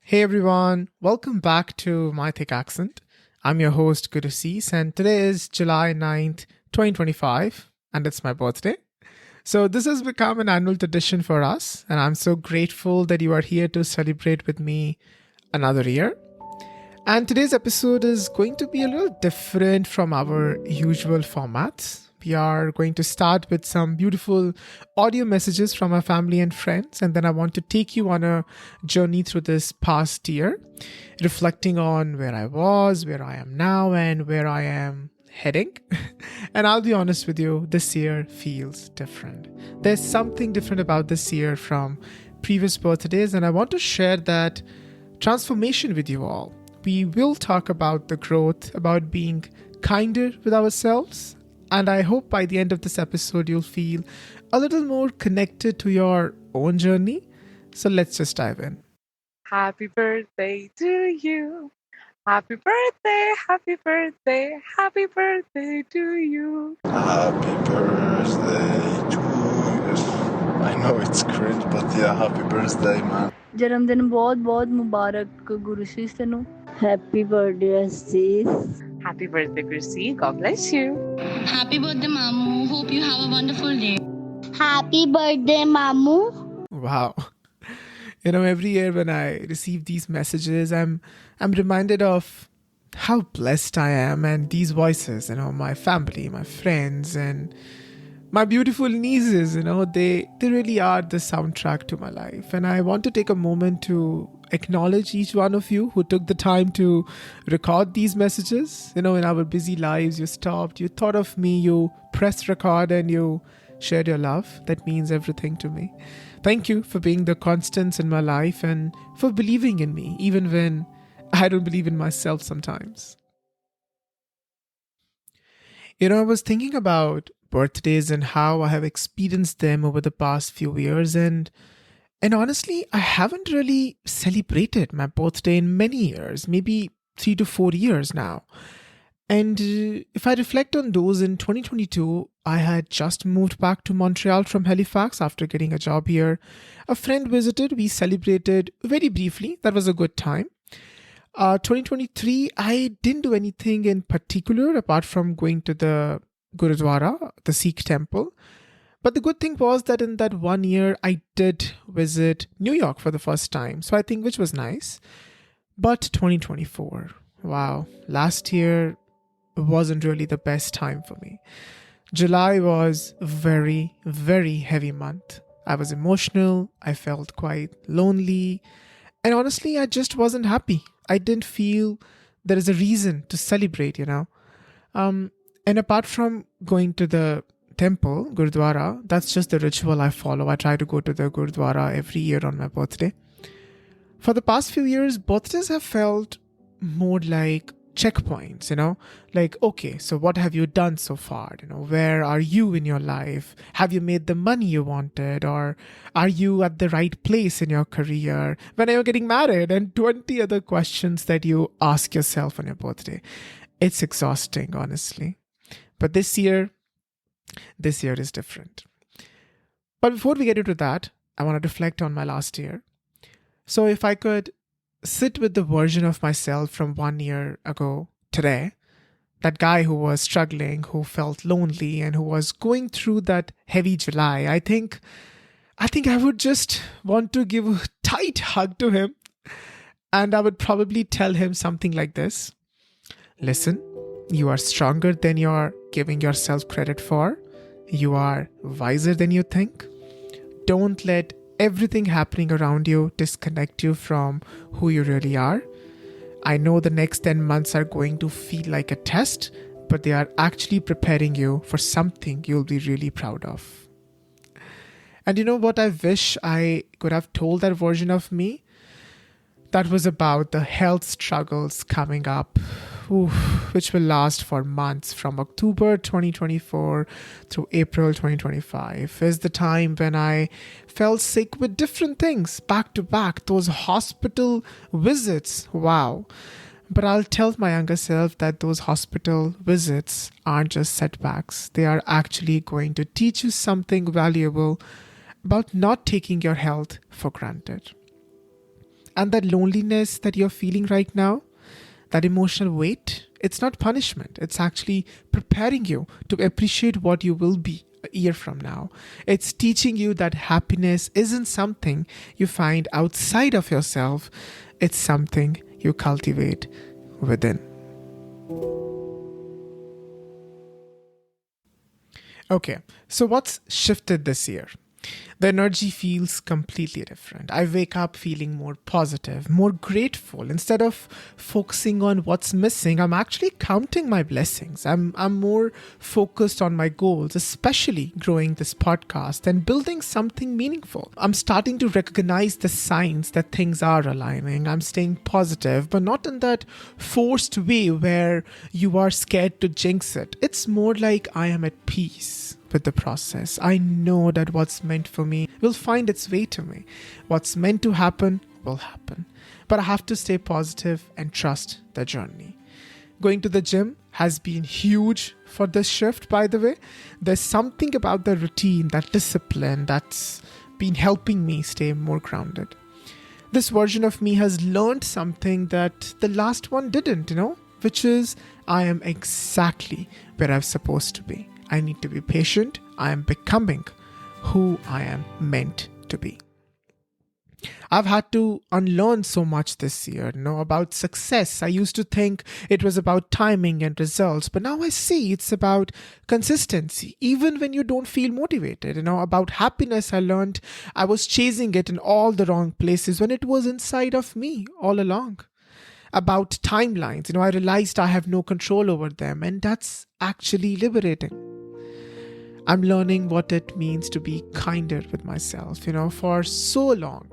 Hey everyone, welcome back to My Thick Accent. I'm your host Gurasis, and today is July 9th, 2025, and it's my birthday. So this has become an annual tradition for us, and I'm so grateful that you are here to celebrate with me another year. And today's episode is going to be a little different from our usual formats. We are going to start with some beautiful audio messages from our family and friends, and then I want to take you on a journey through this past year, reflecting on where I was, where I am now, and where I am heading. And I'll be honest with you, this year feels different. There's something different about this year from previous birthdays, and I want to share that transformation with you all. We will talk about the growth, about being kinder with ourselves. And I hope by the end of this episode, you'll feel a little more connected to your own journey. So let's just dive in. Happy birthday to you. Happy birthday, happy birthday, happy birthday to you. Happy birthday to you. I know it's cringe, but yeah, happy birthday, man. ਜਨਮ ਦਿਨ ਬਹੁਤ ਬਹੁਤ ਮੁਬਾਰਕ ਗੁਰੂਸ਼ੀਸ਼ ਤੈਨੂੰ happy birthday ਅਸੀਸ Happy birthday, Chrissy. God bless you. Happy birthday, Mamu. Hope you have a wonderful day. Happy birthday, Mamu. Wow. Every year when I receive these messages, I'm reminded of how blessed I am and these voices, my family, my friends, and my beautiful nieces, they really are the soundtrack to my life. And I want to take a moment to acknowledge each one of you who took the time to record these messages. In our busy lives, you stopped, you thought of me, you pressed record, and you shared your love. That means everything to me. Thank you for being the constants in my life and for believing in me, even when I don't believe in myself sometimes. I was thinking about birthdays and how I have experienced them over the past few years, and honestly, I haven't really celebrated my birthday in many years, maybe 3 to 4 years now. And if I reflect on those, in 2022, I had just moved back to Montreal from Halifax after getting a job here. A friend visited, we celebrated very briefly. That was a good time. 2023, I didn't do anything in particular apart from going to the Gurudwara, the Sikh temple. But the good thing was that in that 1 year, I did visit New York for the first time. So I think which was nice. But 2024, wow, last year wasn't really the best time for me. July was very, very heavy month. I was emotional. I felt quite lonely. And honestly, I just wasn't happy. I didn't feel there is a reason to celebrate, And apart from going to the temple, Gurdwara, that's just the ritual I follow. I try to go to the Gurdwara every year on my birthday. For the past few years, birthdays have felt more like checkpoints, like, okay, so what have you done so far? Where are you in your life? Have you made the money you wanted? Or are you at the right place in your career? When are you getting married? And 20 other questions that you ask yourself on your birthday. It's exhausting, honestly. But this year is different. But before we get into that, I want to reflect on my last year. So if I could sit with the version of myself from 1 year ago today, that guy who was struggling, who felt lonely, and who was going through that heavy July, I think I would just want to give a tight hug to him. And I would probably tell him something like this. Listen, you are stronger than you're giving yourself credit for. You are wiser than you think. Don't let everything happening around you disconnect you from who you really are. I know the next 10 months are going to feel like a test, but they are actually preparing you for something you'll be really proud of. And you know what I wish I could have told that version of me? That was about the health struggles coming up, which will last for months from October 2024 through April 2025 is the time when I fell sick with different things back to back. Those hospital visits, wow. But I'll tell my younger self that those hospital visits aren't just setbacks. They are actually going to teach you something valuable about not taking your health for granted. And that loneliness that you're feeling right now, that emotional weight, it's not punishment. It's actually preparing you to appreciate what you will be a year from now. It's teaching you that happiness isn't something you find outside of yourself, it's something you cultivate within. Okay, so what's shifted this year? The energy feels completely different. I wake up feeling more positive, more grateful. Instead of focusing on what's missing, I'm actually counting my blessings. I'm more focused on my goals, especially growing this podcast and building something meaningful. I'm starting to recognize the signs that things are aligning. I'm staying positive, but not in that forced way where you are scared to jinx it. It's more like I am at peace with the process. I know that what's meant for me will find its way to me. What's meant to happen will happen. But I have to stay positive and trust the journey. Going to the gym has been huge for this shift, by the way. There's something about the routine, that discipline, that's been helping me stay more grounded. This version of me has learned something that the last one didn't, which is I am exactly where I'm supposed to be. I need to be patient. I am becoming who I am meant to be. I've had to unlearn so much this year, about success. I used to think it was about timing and results, but now I see it's about consistency, even when you don't feel motivated. About happiness, I learned I was chasing it in all the wrong places when it was inside of me all along. About timelines, I realized I have no control over them, and that's actually liberating. I'm learning what it means to be kinder with myself. For so long,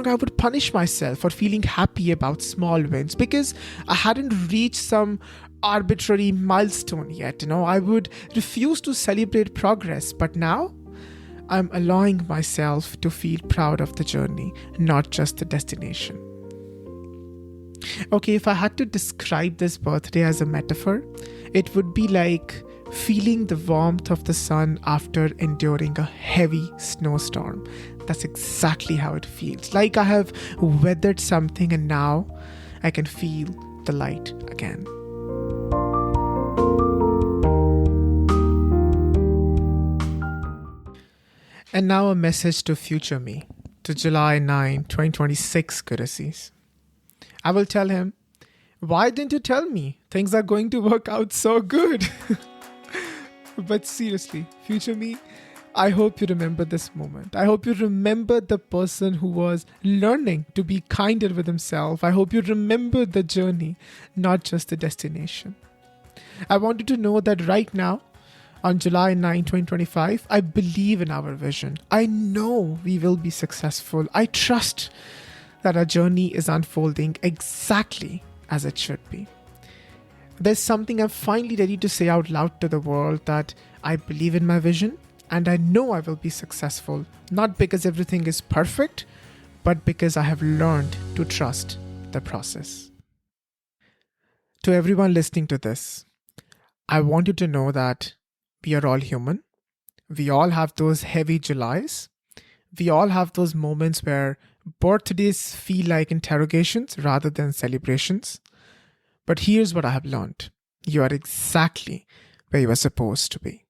I would punish myself for feeling happy about small wins because I hadn't reached some arbitrary milestone yet. I would refuse to celebrate progress, but now I'm allowing myself to feel proud of the journey, not just the destination. Okay, if I had to describe this birthday as a metaphor, it would be like feeling the warmth of the sun after enduring a heavy snowstorm. That's exactly how it feels. Like I have weathered something and now I can feel the light again. And now a message to future me, to July 9, 2026 Gurasis. I will tell him, why didn't you tell me? Things are going to work out so good. But seriously, future me, I hope you remember this moment. I hope you remember the person who was learning to be kinder with himself. I hope you remember the journey, not just the destination. I want you to know that right now, on July 9, 2025, I believe in our vision. I know we will be successful. I trust that our journey is unfolding exactly as it should be. There's something I'm finally ready to say out loud to the world, that I believe in my vision and I know I will be successful, not because everything is perfect, but because I have learned to trust the process. To everyone listening to this, I want you to know that we are all human. We all have those heavy Julys. We all have those moments where birthdays feel like interrogations rather than celebrations. But here's what I have learned. You are exactly where you are supposed to be.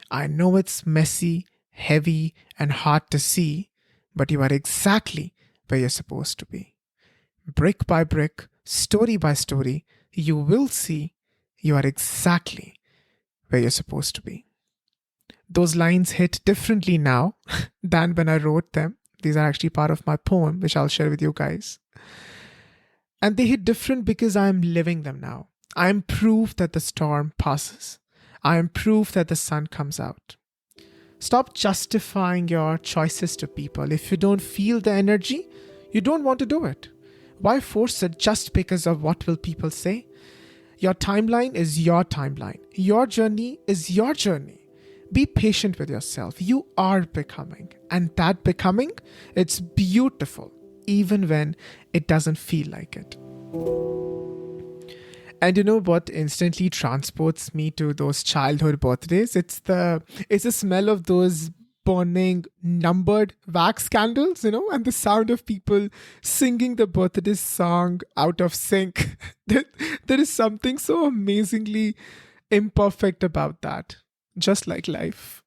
I know it's messy, heavy, and hard to see, but you are exactly where you're supposed to be. Brick by brick, story by story, you will see you are exactly where you're supposed to be. Those lines hit differently now than when I wrote them. These are actually part of my poem, which I'll share with you guys. And they hit different because I am living them now. I am proof that the storm passes. I am proof that the sun comes out. Stop justifying your choices to people. If you don't feel the energy, you don't want to do it. Why force it just because of what will people say? Your timeline is your timeline. Your journey is your journey. Be patient with yourself. You are becoming. And that becoming, it's beautiful, even when it doesn't feel like it. And you know what instantly transports me to those childhood birthdays? It's the smell of those burning numbered wax candles, and the sound of people singing the birthday song out of sync. There is something so amazingly imperfect about that, just like life.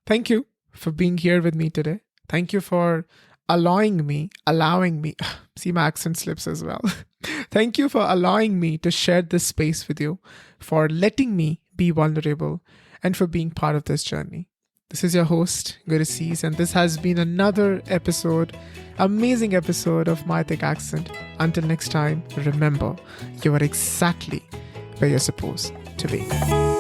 Thank you for being here with me today. Thank you for allowing me, see my accent slips as well. Thank you for allowing me to share this space with you, for letting me be vulnerable, and for being part of this journey. This is your host, Gurasis, and this has been another amazing episode of My Thick Accent. Until next time, remember, you are exactly where you're supposed to be.